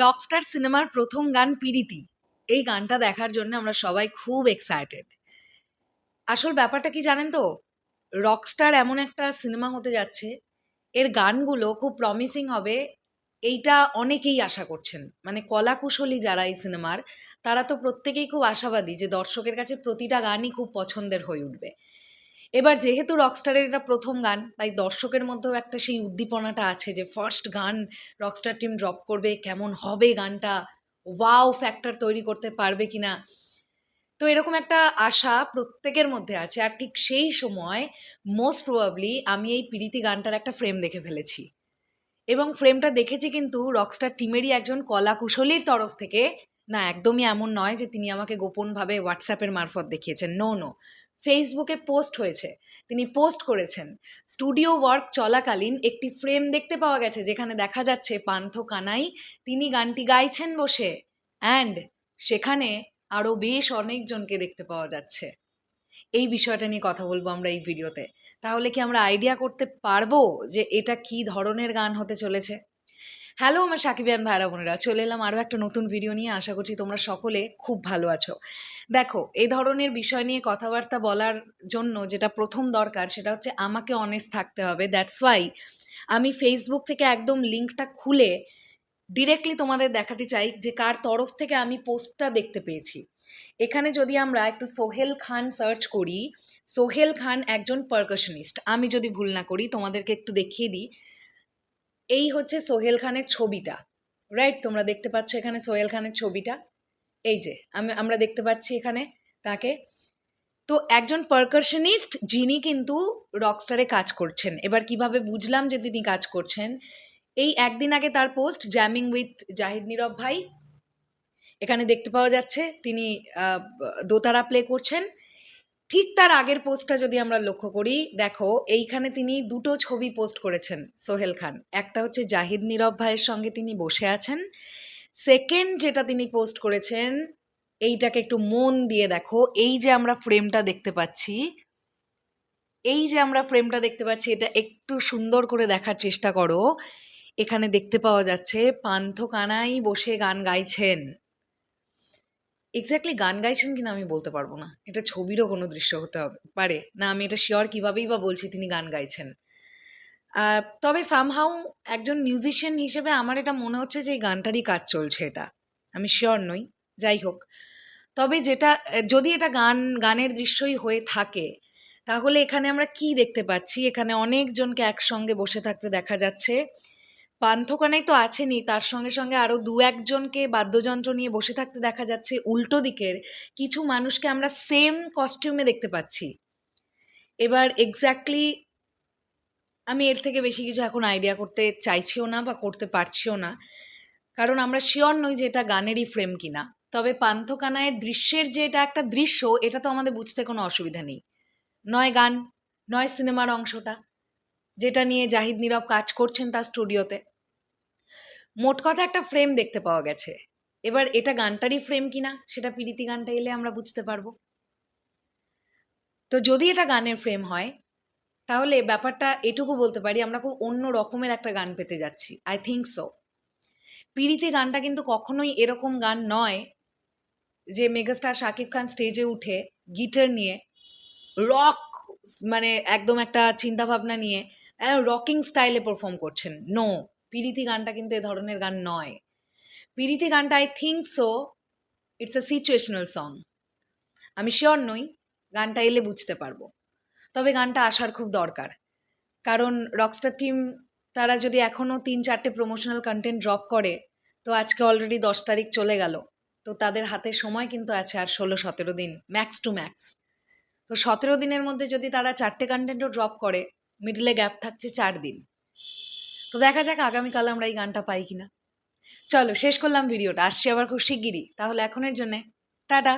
Rockstar সিনেমার প্রথম গান 'পিরিতি'। এই গানটা দেখার জন্য আমরা সবাই খুব এক্সাইটেড। আসল ব্যাপারটা কি জানেন তো? রকস্টার এমন একটা সিনেমা হতে যাচ্ছে, এর গানগুলো খুব প্রমিসিং হবে, এইটা অনেকেই আশা করছেন। মানে কলাকুশলী যারা এই সিনেমার, তারা তো প্রত্যেকেই খুব আশাবাদী যে দর্শকের কাছে প্রতিটা গানই খুব পছন্দের হয়ে উঠবে। এবার যেহেতু রকস্টারের এটা প্রথম গান, তাই দর্শকের মধ্যেও একটা সেই উদ্দীপনাটা আছে যে ফার্স্ট গান রকস্টার টিম ড্রপ করবে, কেমন হবে গানটা, ওয়াও ফ্যাক্টর তৈরি করতে পারবে কিনা। তো এরকম একটা আশা প্রত্যেকের মধ্যে আছে। আর ঠিক সেই সময় মোস্ট প্রবাবলি আমি এই 'পিরিতি' গানটার একটা ফ্রেম দেখে ফেলেছি। এবং ফ্রেমটা দেখেছি কিন্তু রকস্টার টিমেরই একজন কলাকুশলীর তরফ থেকে। না, একদমই এমন নয় যে তিনি আমাকে গোপনভাবে হোয়াটসঅ্যাপের মারফত দেখিয়েছেন। No, no. ফেসবুকে পোস্ট হয়েছে। তিনি পোস্ট করেছেন। স্টুডিও ওয়ার্ক চলাকালীন একটি ফ্রেম দেখতে পাওয়া গেছে যেখানে দেখা যাচ্ছে পান্থ কানাই তিনি গানটি গাইছেন বসে। অ্যান্ড সেখানে আরও বেশ অনেকজনকে দেখতে পাওয়া যাচ্ছে। এই বিষয়টা নিয়ে কথা বলবো আমরা এই ভিডিওতে। তাহলে কি আমরা আইডিয়া করতে পারবো যে এটা কি ধরনের গান হতে চলেছে? হ্যালো আমার সাকিবিয়ান ভাইরা বোনেরা, চলে এলাম আরও একটা নতুন ভিডিও নিয়ে। আশা করছি তোমরা সকলে খুব ভালো আছো। দেখো, এই ধরনের বিষয় নিয়ে কথাবার্তা বলার জন্য যেটা প্রথম দরকার সেটা হচ্ছে আমাকে অনেস্ট থাকতে হবে। দ্যাটস ওয়াই আমি ফেসবুক থেকে একদম লিঙ্কটা খুলে ডিরেক্টলি তোমাদের দেখাতে চাই যে কার তরফ থেকে আমি পোস্টটা দেখতে পেয়েছি। এখানে যদি আমরা একটু সোহেল খান সার্চ করি, সোহেল খান একজন পারকাশনিস্ট, আমি যদি ভুল না করি। তোমাদেরকে একটু দেখিয়ে দিই। এই হচ্ছে সোহেল খানের ছবিটা, রাইট? তোমরা দেখতে পাচ্ছ এখানে সোহেল খানের ছবিটা। এই যে আমরা দেখতে পাচ্ছি এখানে তাকে। তো একজন পারকাশনিস্ট যিনি কিন্তু রকস্টারে কাজ করছেন। এবার কিভাবে বুঝলাম যে তিনি কাজ করছেন? এই একদিন আগে তার পোস্ট জ্যামিং উইথ জাহিদ নীরব ভাই, এখানে দেখতে পাওয়া যাচ্ছে তিনি দোতারা প্লে করছেন। ঠিক তার আগের পোস্টটা যদি আমরা লক্ষ্য করি, দেখো এইখানে তিনি দুটো ছবি পোস্ট করেছেন সোহেল খান। একটা হচ্ছে জাহিদ নীরব ভাইয়ের সঙ্গে তিনি বসে আছেন। সেকেন্ড যেটা তিনি পোস্ট করেছেন, এইটাকে একটু মন দিয়ে দেখো। এই যে আমরা ফ্রেমটা দেখতে পাচ্ছি, এটা একটু সুন্দর করে দেখার চেষ্টা করো। এখানে দেখতে পাওয়া যাচ্ছে পান্থ কানাই বসে গান গাইছেন। এক্স্যাক্টলি গান গাইছেন কিনা আমি বলতে পারবো না, এটা ছবিরও কোনো দৃশ্য হতে হবে পারে না, আমি এটা শিওর কিভাবেই বা বলছি তিনি গান গাইছেন। তবে সামহাউ একজন মিউজিশিয়ান হিসেবে আমার এটা মনে হচ্ছে যে এই গানটারই কাজ চলছে, এটা আমি শিওর নই। যাই হোক, তবে যেটা যদি এটা গানের দৃশ্যই হয়ে থাকে, তাহলে এখানে আমরা কি দেখতে পাচ্ছি? এখানে অনেকজনকে একসঙ্গে বসে থাকতে দেখা যাচ্ছে। পান্থকানাই তো আছেনই, তার সঙ্গে সঙ্গে আরও দু একজনকে বাদ্যযন্ত্র নিয়ে বসে থাকতে দেখা যাচ্ছে। উল্টো দিকের কিছু মানুষকে আমরা সেম কস্টিউমে দেখতে পাচ্ছি। এবার এক্স্যাক্টলি আমি এর থেকে বেশি কিছু এখন আইডিয়া করতে চাইছিও না বা করতে পারছিও না, কারণ আমরা শিওর নই যে এটা গানেরই ফ্রেম কিনা। তবে পান্থকানাইয়ের দৃশ্যের যে এটা একটা দৃশ্য, এটা তো আমাদের বুঝতে কোনো অসুবিধা নেই। নয় গান, নয় সিনেমার অংশটা, যেটা নিয়ে জাহিদ নীরব কাজ করছেন তার স্টুডিওতে। মোট কথা একটা ফ্রেম দেখতে পাওয়া গেছে। এবার এটা গানটারই ফ্রেম কিনা সেটা 'পিরিতি' গানটা এলে আমরা বুঝতে পারবো। তো যদি এটা গানের ফ্রেম হয়, তাহলে ব্যাপারটা এটুকু বলতে পারি আমরা খুব অন্য রকমের একটা গান পেতে যাচ্ছি। I think so. 'পিরিতি' গানটা কিন্তু কখনোই এরকম গান নয় যে মেগাস্টার শাকিব খান স্টেজে উঠে গিটার নিয়ে রক, মানে একদম একটা চিন্তাভাবনা নিয়ে রকিং স্টাইলে পারফর্ম করছেন। নো, 'পিরিতি' গানটা কিন্তু এ ধরনের গান নয়। 'পিরিতি' গানটা I think so it's a situational song. আমি শিওর নই, গানটা এলে বুঝতে পারবো। তবে গানটা আসার খুব দরকার, কারণ রকস্টার টিম তারা যদি এখনও ৩-৪টে প্রমোশনাল কন্টেন্ট ড্রপ করে, তো আজকে অলরেডি ১০ তারিখ চলে গেল। তো তাদের হাতে সময় কিন্তু আছে আর ১৬-১৭ দিন, ম্যাক্স টু ম্যাক্স। তো ১৭ দিনের মধ্যে যদি তারা ৪টে কন্টেন্টও ড্রপ করে, মিডলে গ্যাপ থাকছে ৪ দিন। তো দেখা যাক আগামীকাল আমরা এই গানটা পাই কিনা। চলো শেষ করলাম ভিডিওটা, আসছি আবার খুব শিগগিরই। তাহলে এখনের জন্যে টাটা।